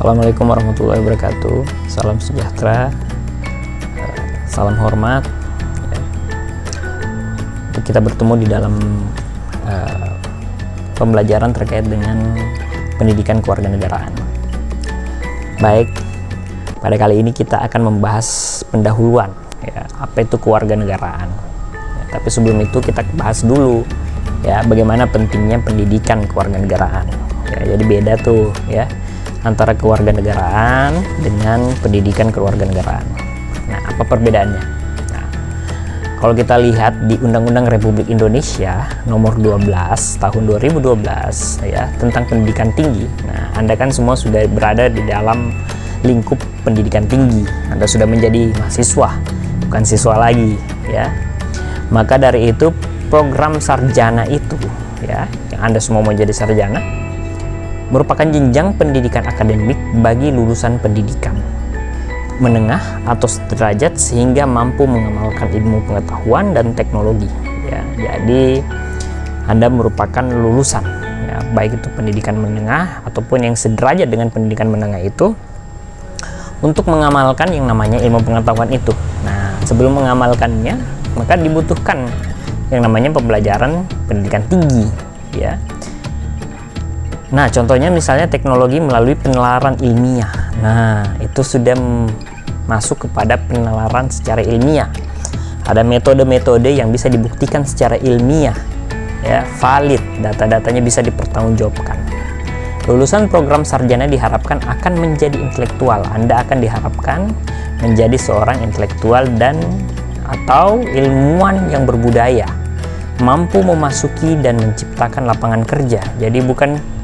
Assalamualaikum warahmatullahi wabarakatuh. Salam sejahtera, salam hormat. Kita bertemu di dalam pembelajaran terkait dengan pendidikan kewarganegaraan. Baik, pada kali ini kita akan membahas pendahuluan, ya, apa itu kewarganegaraan. Ya, tapi sebelum itu kita bahas dulu, ya, bagaimana pentingnya pendidikan kewarganegaraan. Ya, jadi beda tuh, ya, antara kewarganegaraan dengan pendidikan kewarganegaraan. Nah, apa perbedaannya? Nah, kalau kita lihat di Undang-Undang Republik Indonesia Nomor 12 Tahun 2012, ya, tentang pendidikan tinggi. Nah, Anda kan semua sudah berada di dalam lingkup pendidikan tinggi. Anda sudah menjadi mahasiswa, bukan siswa lagi, ya. Maka dari itu program sarjana itu, ya, yang Anda semua mau jadi sarjana, merupakan jenjang pendidikan akademik bagi lulusan pendidikan menengah atau sederajat sehingga mampu mengamalkan ilmu pengetahuan dan teknologi. Ya, jadi Anda merupakan lulusan, ya, baik itu pendidikan menengah ataupun yang sederajat dengan pendidikan menengah itu, untuk mengamalkan yang namanya ilmu pengetahuan itu. Nah, sebelum mengamalkannya, maka dibutuhkan yang namanya pembelajaran pendidikan tinggi, ya. Nah, contohnya misalnya teknologi melalui penalaran ilmiah. Nah, itu sudah masuk kepada penalaran secara ilmiah. Ada metode-metode yang bisa dibuktikan secara ilmiah, ya, valid, data-datanya bisa dipertanggungjawabkan. Lulusan program sarjana diharapkan akan menjadi intelektual. Anda akan diharapkan menjadi seorang intelektual dan atau ilmuwan yang berbudaya, mampu memasuki dan menciptakan lapangan kerja. Jadi bukan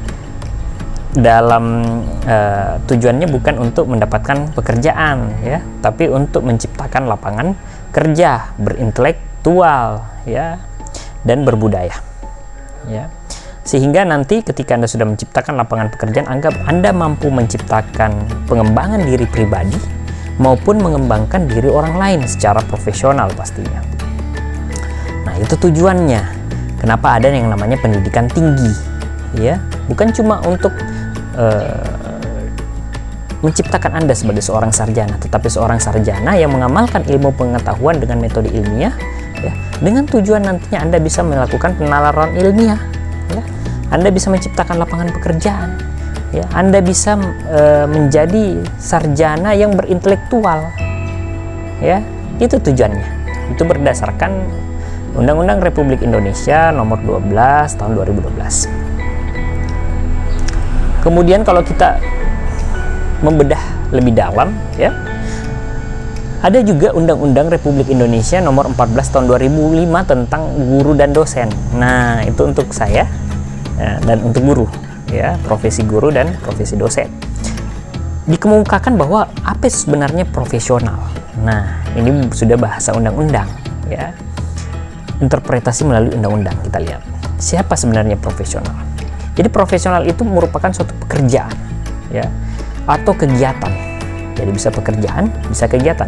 dalam tujuannya bukan untuk mendapatkan pekerjaan, ya, tapi untuk menciptakan lapangan kerja, berintelektual, ya, dan berbudaya, ya, sehingga nanti ketika Anda sudah menciptakan lapangan pekerjaan, anggap Anda mampu menciptakan pengembangan diri pribadi maupun mengembangkan diri orang lain secara profesional pastinya. Nah, itu tujuannya. Kenapa ada yang namanya pendidikan tinggi, ya, bukan cuma untuk menciptakan Anda sebagai seorang sarjana, tetapi seorang sarjana yang mengamalkan ilmu pengetahuan dengan metode ilmiah, ya, dengan tujuan nantinya Anda bisa melakukan penalaran ilmiah, ya. Anda bisa menciptakan lapangan pekerjaan, ya. Anda bisa menjadi sarjana yang berintelektual, ya. Itu tujuannya. Itu berdasarkan Undang-Undang Republik Indonesia Nomor 12 Tahun 2012. Kemudian kalau kita membedah lebih dalam, ya, ada juga Undang-Undang Republik Indonesia Nomor 14 Tahun 2005 tentang guru dan dosen. Nah, itu untuk saya, ya, dan untuk guru, ya, profesi guru dan profesi dosen. Dikemukakan bahwa apa sebenarnya profesional. Nah, ini sudah bahasa undang-undang, ya. Interpretasi melalui undang-undang, kita lihat. Siapa sebenarnya profesional? Jadi profesional itu merupakan suatu pekerjaan, ya, atau kegiatan. Jadi bisa pekerjaan, bisa kegiatan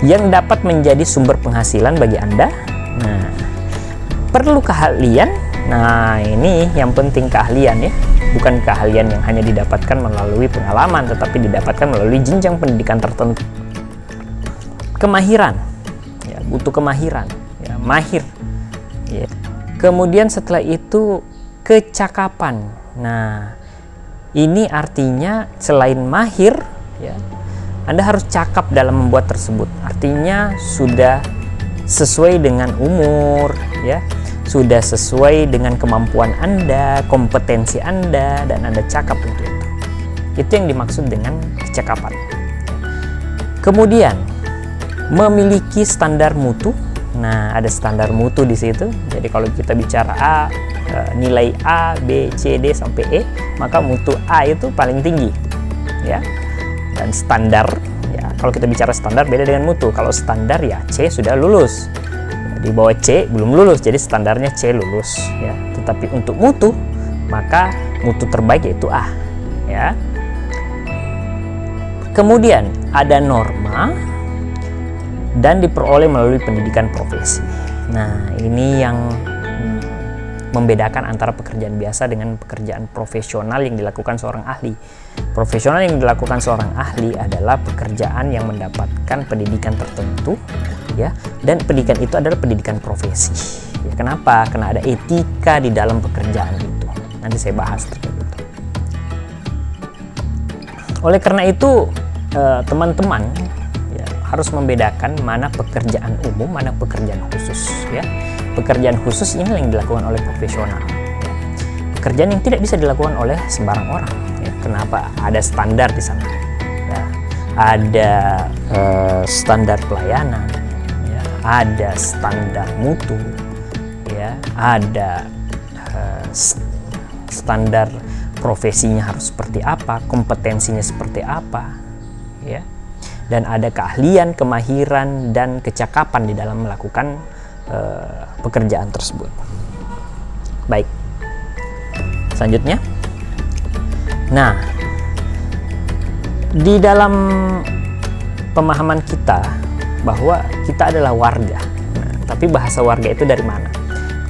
yang dapat menjadi sumber penghasilan bagi Anda. Nah, perlu keahlian. Nah, ini yang penting, keahlian, ya. Bukan keahlian yang hanya didapatkan melalui pengalaman, tetapi didapatkan melalui jenjang pendidikan tertentu. Kemahiran, ya, butuh kemahiran, ya, mahir, ya. Kemudian setelah itu kecakapan. Nah, ini artinya selain mahir, ya, Anda harus cakap dalam membuat tersebut. Artinya sudah sesuai dengan umur, ya, sudah sesuai dengan kemampuan Anda, kompetensi Anda, dan Anda cakap untuk itu. Itu yang dimaksud dengan kecakapan. Kemudian memiliki standar mutu. Nah, ada standar mutu di situ. Jadi kalau kita bicara A, nilai A, B, C, D sampai E, maka mutu A itu paling tinggi, ya. Dan standar, ya, kalau kita bicara standar beda dengan mutu. Kalau standar, ya, C sudah lulus. Di bawah C belum lulus, jadi standarnya C lulus, ya. Tetapi untuk mutu, maka mutu terbaik yaitu A, ya. Kemudian ada norma dan diperoleh melalui pendidikan profesi. Nah, ini yang membedakan antara pekerjaan biasa dengan pekerjaan profesional yang dilakukan seorang ahli. Profesional yang dilakukan seorang ahli adalah pekerjaan yang mendapatkan pendidikan tertentu, ya, dan pendidikan itu adalah pendidikan profesi. Ya, kenapa? Karena ada etika di dalam pekerjaan itu. Nanti saya bahas terkait itu. Oleh karena itu, teman-teman harus membedakan mana pekerjaan umum, mana pekerjaan khusus, ya. Pekerjaan khusus ini yang dilakukan oleh profesional, ya. Pekerjaan yang tidak bisa dilakukan oleh sembarang orang, ya. Kenapa? Ada standar di sana, ya. Ada standar pelayanan, ya. Ada standar mutu, ya. Ada standar profesinya harus seperti apa, kompetensinya seperti apa, ya. Dan ada keahlian, kemahiran, dan kecakapan di dalam melakukan pekerjaan tersebut. Baik, selanjutnya, nah, di dalam pemahaman kita bahwa kita adalah warga. Nah, tapi bahasa warga itu dari mana?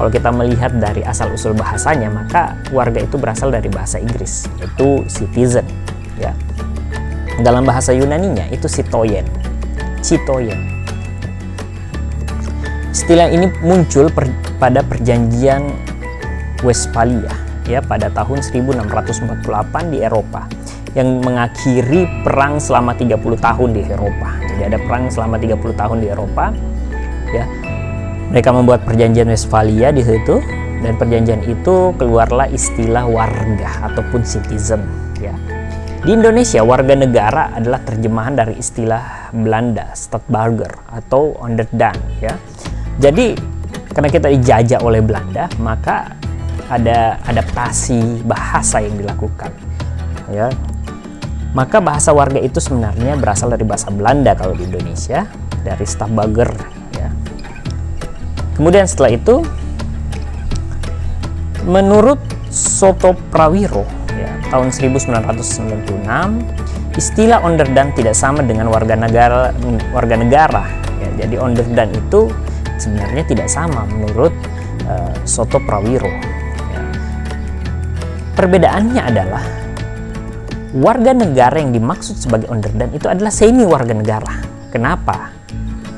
Kalau kita melihat dari asal-usul bahasanya, maka warga itu berasal dari bahasa Inggris, yaitu citizen, ya. Dalam bahasa Yunaninya itu citoyen. Istilah ini muncul pada perjanjian Westphalia, ya, pada tahun 1648 di Eropa, yang mengakhiri perang selama 30 tahun di Eropa. Jadi ada perang selama 30 tahun di Eropa, ya. Mereka membuat perjanjian Westphalia di situ, dan perjanjian itu keluarlah istilah warga ataupun citizen, ya. Di Indonesia, warga negara adalah terjemahan dari istilah Belanda, Stadsburger atau onderdaan, ya. Jadi, karena kita dijajah oleh Belanda, maka ada adaptasi bahasa yang dilakukan, ya. Maka bahasa warga itu sebenarnya berasal dari bahasa Belanda kalau di Indonesia, dari Stadsburger, ya. Kemudian setelah itu, menurut Soto Prawiro, tahun 1996, istilah onderdaan tidak sama dengan warga negara, ya. Jadi onderdaan itu sebenarnya tidak sama menurut Soto Prawiro, ya. Perbedaannya adalah warga negara yang dimaksud sebagai onderdaan itu adalah semi warga negara. Kenapa?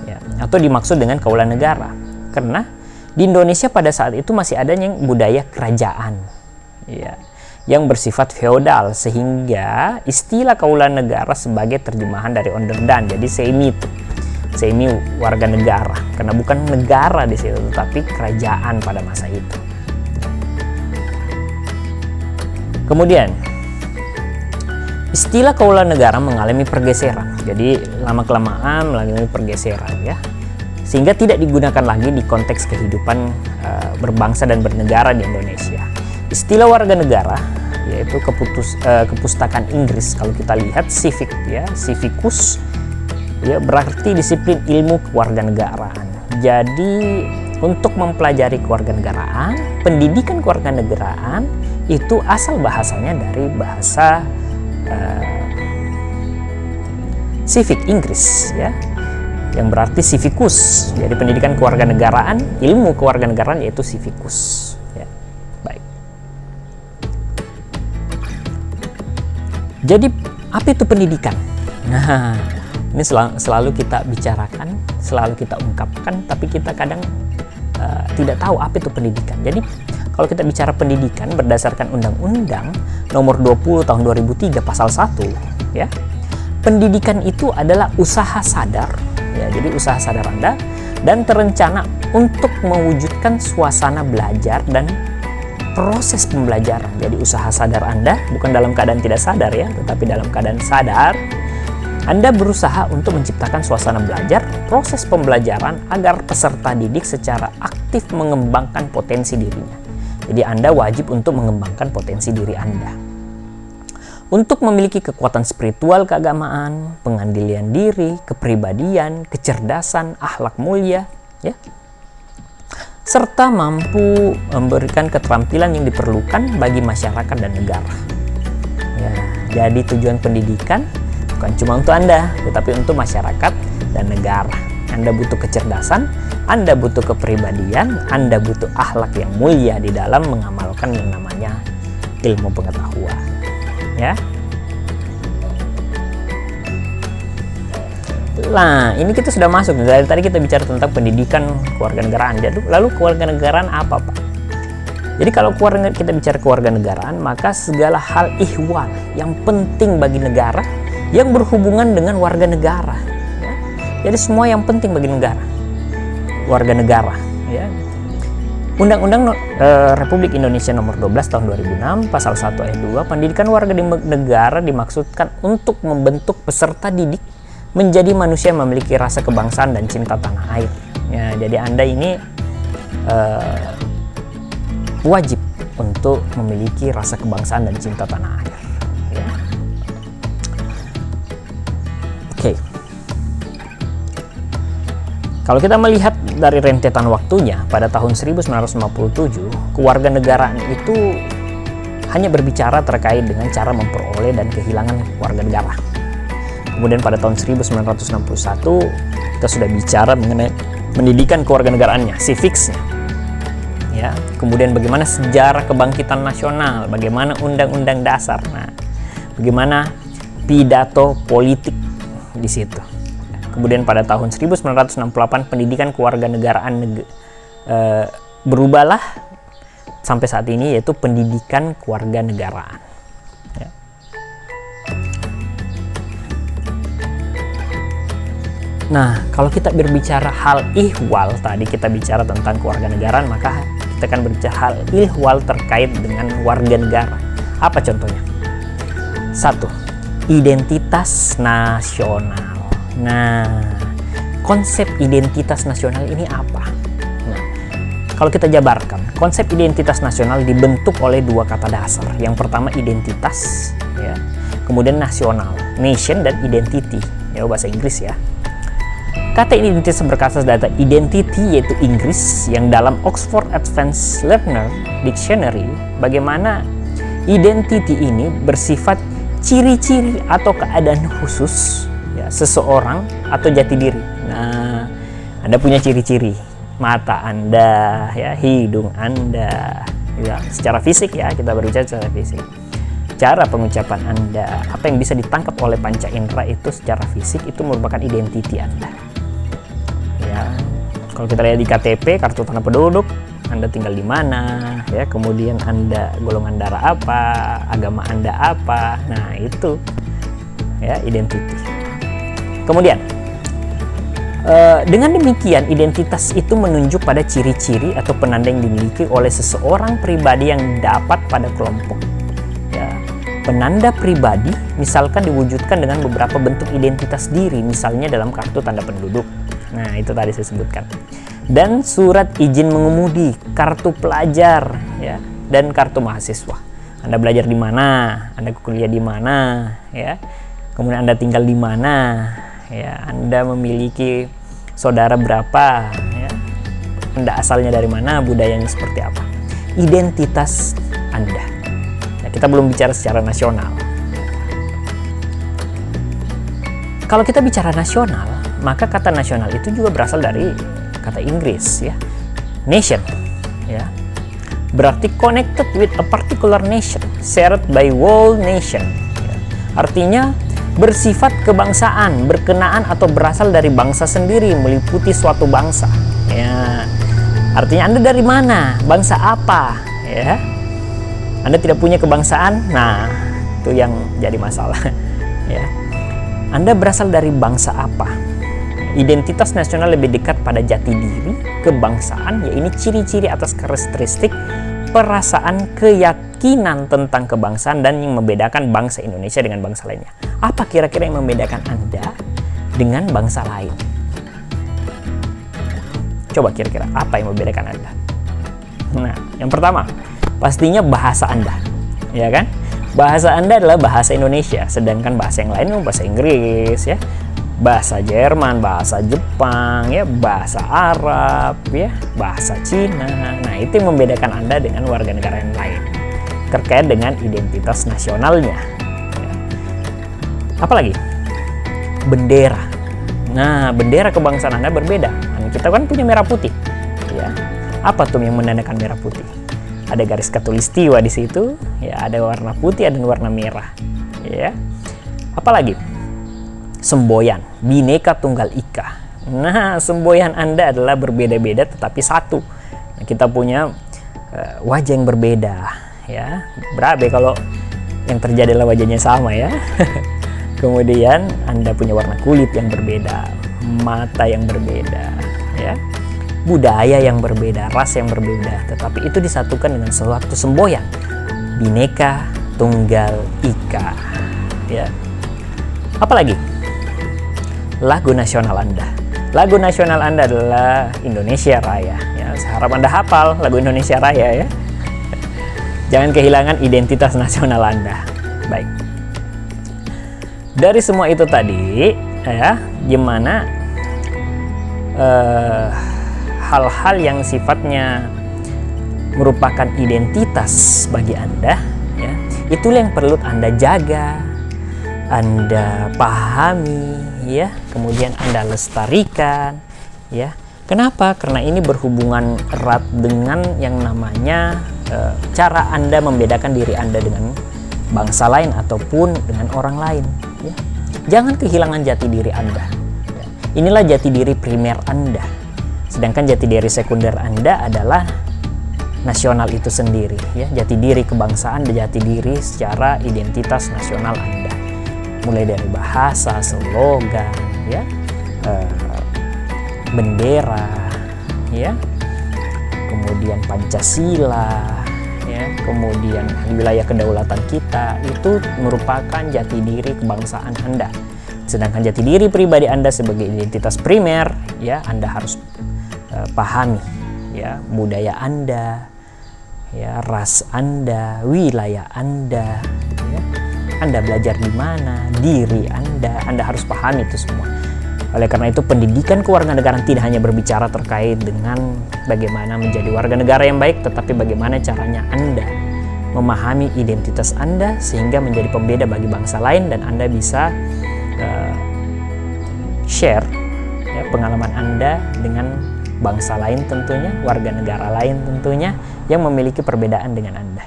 Ya, atau dimaksud dengan kaulan negara? Karena di Indonesia pada saat itu masih ada yang budaya kerajaan, ya, yang bersifat feodal, sehingga istilah kaulan negara sebagai terjemahan dari onderdaan. Jadi semi warga negara, karena bukan negara di situ, tetapi kerajaan pada masa itu. Kemudian istilah kaulan negara mengalami pergeseran. Jadi lama-kelamaan mengalami pergeseran, ya, sehingga tidak digunakan lagi di konteks kehidupan berbangsa dan bernegara di Indonesia. Istilah warga negara, yaitu kepustakaan Inggris, kalau kita lihat civic, ya, civicus, ya, berarti disiplin ilmu kewarganegaraan. Jadi untuk mempelajari kewarganegaraan, pendidikan kewarganegaraan itu asal bahasanya dari bahasa civic Inggris, ya, yang berarti civicus. Jadi pendidikan kewarganegaraan, ilmu kewarganegaraan yaitu civicus, ya. Baik. Jadi apa itu pendidikan? Nah, ini selalu kita bicarakan, selalu kita ungkapkan, tapi kita kadang tidak tahu apa itu pendidikan. Jadi kalau kita bicara pendidikan berdasarkan Undang-Undang Nomor 20 Tahun 2003 Pasal 1, ya, pendidikan itu adalah usaha sadar, ya. Jadi usaha sadar Anda dan terencana untuk mewujudkan suasana belajar dan proses pembelajaran. Jadi usaha sadar Anda bukan dalam keadaan tidak sadar, ya, tetapi dalam keadaan sadar Anda berusaha untuk menciptakan suasana belajar, proses pembelajaran agar peserta didik secara aktif mengembangkan potensi dirinya. Jadi Anda wajib untuk mengembangkan potensi diri Anda. Untuk memiliki kekuatan spiritual keagamaan, pengandilian diri, kepribadian, kecerdasan, akhlak mulia, ya, serta mampu memberikan keterampilan yang diperlukan bagi masyarakat dan negara. Ya, jadi tujuan pendidikan bukan cuma untuk Anda, tetapi untuk masyarakat dan negara. Anda butuh kecerdasan, Anda butuh kepribadian, Anda butuh akhlak yang mulia di dalam mengamalkan yang namanya ilmu pengetahuan. Ya. Nah, ini kita sudah masuk. Dari tadi kita bicara tentang pendidikan kewarganegaraan. Lalu kewarganegaraan apa, Pak? Jadi kalau kita bicara kewarganegaraan, maka segala hal ihwal yang penting bagi negara yang berhubungan dengan warga negara. Ya. Jadi semua yang penting bagi negara, warga negara. Ya. Undang-Undang Republik Indonesia Nomor 12 Tahun 2006 Pasal 1 Ayat 2, pendidikan warga negara dimaksudkan untuk membentuk peserta didik menjadi manusia yang memiliki rasa kebangsaan dan cinta tanah air. Ya, jadi Anda ini wajib untuk memiliki rasa kebangsaan dan cinta tanah air. Ya. Oke. Kalau kita melihat dari rentetan waktunya, pada tahun 1957, kewarganegaraan itu hanya berbicara terkait dengan cara memperoleh dan kehilangan warga negara. Kemudian pada tahun 1961 kita sudah bicara mengenai pendidikan kewarganegaraannya, civics-nya. Ya, kemudian bagaimana sejarah kebangkitan nasional, bagaimana undang-undang dasar. Nah, bagaimana pidato politik di situ. Kemudian pada tahun 1968 pendidikan kewarganegaraan berubahlah sampai saat ini, yaitu pendidikan kewarganegaraan. Ya. Nah, kalau kita berbicara hal ihwal, tadi kita bicara tentang kewarganegaraan, maka kita akan berbicara hal ihwal terkait dengan warga negara. Apa contohnya? 1. Identitas nasional. Nah, konsep identitas nasional ini apa? Nah, kalau kita jabarkan, konsep identitas nasional dibentuk oleh dua kata dasar. Yang pertama identitas, ya. Kemudian nasional, nation, dan identity, ya bahasa Inggris ya. Kata identitas berasal dari identity, yaitu Inggris, yang dalam Oxford Advanced Learner Dictionary, bagaimana identity ini bersifat ciri-ciri atau keadaan khusus ya, seseorang atau jati diri. Nah, Anda punya ciri-ciri, mata Anda, ya, hidung Anda, ya, secara fisik ya, kita berbicara secara fisik. Cara pengucapan Anda, apa yang bisa ditangkap oleh panca indera itu secara fisik, itu merupakan identiti Anda. Ya, kalau kita lihat di KTP, kartu tanda penduduk, Anda tinggal di mana, ya, kemudian Anda golongan darah apa, agama Anda apa, nah itu ya identiti. Kemudian dengan demikian identitas itu menunjuk pada ciri-ciri atau penanda yang dimiliki oleh seseorang pribadi yang dapat pada kelompok. Ya, penanda pribadi misalkan diwujudkan dengan beberapa bentuk identitas diri, misalnya dalam kartu tanda penduduk. Nah, itu tadi saya sebutkan. Dan surat izin mengemudi, kartu pelajar, ya, dan kartu mahasiswa. Anda belajar di mana, Anda kuliah di mana, ya. Kemudian Anda tinggal di mana, ya. Anda memiliki saudara berapa, ya. Anda asalnya dari mana, budayanya seperti apa. Identitas Anda. Ya, kita belum bicara secara nasional. Kalau kita bicara nasional, maka kata nasional itu juga berasal dari kata Inggris, ya, nation, ya, berarti connected with a particular nation, shared by whole nation, ya. Artinya bersifat kebangsaan, berkenaan atau berasal dari bangsa sendiri, meliputi suatu bangsa, ya. Artinya Anda dari mana, bangsa apa, ya. Anda tidak punya kebangsaan, nah itu yang jadi masalah, ya. Anda berasal dari bangsa apa? Identitas nasional lebih dekat pada jati diri, kebangsaan, ya ini ciri-ciri atas karakteristik, perasaan, keyakinan tentang kebangsaan dan yang membedakan bangsa Indonesia dengan bangsa lainnya. Apa kira-kira yang membedakan Anda dengan bangsa lain? Coba kira-kira apa yang membedakan Anda? Nah, yang pertama, pastinya bahasa Anda, ya kan? Bahasa Anda adalah bahasa Indonesia, sedangkan bahasa yang lain bahasa Inggris, ya. Bahasa Jerman, bahasa Jepang, ya, bahasa Arab, ya, bahasa Cina. Nah, itu yang membedakan Anda dengan warga negara yang lain terkait dengan identitas nasionalnya. Ya. Apalagi bendera, Nah, bendera kebangsaan Anda berbeda. Kita kan punya merah putih. Ya. Apa tuh yang menandakan merah putih? Ada garis khatulistiwa di situ, ya, ada warna putih dan warna merah. Ya. Apalagi? Semboyan, Bhinneka Tunggal Ika. Nah, semboyan Anda adalah berbeda-beda tetapi satu. Nah, kita punya wajah yang berbeda, ya. Berabe kalau yang terjadi adalah wajahnya sama, ya. Kemudian Anda punya warna kulit yang berbeda, mata yang berbeda, ya, budaya yang berbeda, ras yang berbeda, tetapi itu disatukan dengan suatu semboyan, Bhinneka Tunggal Ika, ya. Apalagi? Lagu nasional Anda. Lagu nasional Anda adalah Indonesia Raya, ya. Saya harap Anda hafal lagu Indonesia Raya, ya. Jangan kehilangan identitas nasional Anda. Baik. Dari semua itu tadi, ya, gimana hal-hal yang sifatnya merupakan identitas bagi Anda, ya, itulah yang perlu Anda jaga, Anda pahami, ya, kemudian Anda lestarikan, ya. Kenapa? Karena ini berhubungan erat dengan yang namanya cara Anda membedakan diri Anda dengan bangsa lain ataupun dengan orang lain, ya. Jangan kehilangan jati diri Anda, ya. Inilah jati diri primer Anda, sedangkan jati diri sekunder Anda adalah nasional itu sendiri, ya. Jati diri kebangsaan dan jati diri secara identitas nasional Anda, mulai dari bahasa, slogan, ya, bendera, ya, kemudian Pancasila, ya, kemudian wilayah kedaulatan kita, itu merupakan jati diri kebangsaan Anda. Sedangkan jati diri pribadi Anda sebagai identitas primer, ya, Anda harus pahami, ya, budaya Anda, ya, ras Anda, wilayah Anda, ya. Anda belajar di mana, diri Anda harus pahami itu semua. Oleh karena itu, pendidikan kewarganegaraan tidak hanya berbicara terkait dengan bagaimana menjadi warga negara yang baik, tetapi bagaimana caranya Anda memahami identitas Anda sehingga menjadi pembeda bagi bangsa lain, dan Anda bisa share, ya, pengalaman Anda dengan bangsa lain tentunya, warga negara lain tentunya, yang memiliki perbedaan dengan Anda.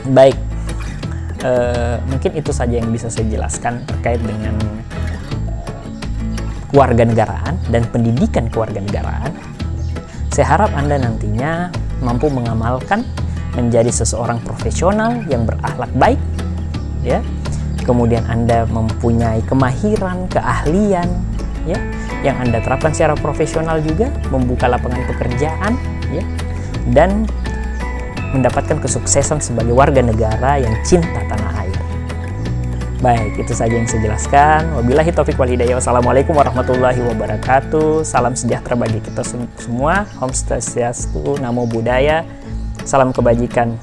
Baik, mungkin itu saja yang bisa saya jelaskan terkait dengan kewarganegaraan dan pendidikan kewarganegaraan. Saya harap Anda nantinya mampu mengamalkan menjadi seseorang profesional yang berakhlak baik, ya. Kemudian Anda mempunyai kemahiran, keahlian, ya, yang Anda terapkan secara profesional juga, membuka lapangan pekerjaan, ya, dan mendapatkan kesuksesan sebagai warga negara yang cinta tanah air. Baik, itu saja yang saya jelaskan. Wabillahi taufiq wal hidayah. Wassalamualaikum warahmatullahi wabarakatuh. Salam sejahtera bagi kita semua. Om Swastiastu, Namo Buddhaya. Salam kebajikan.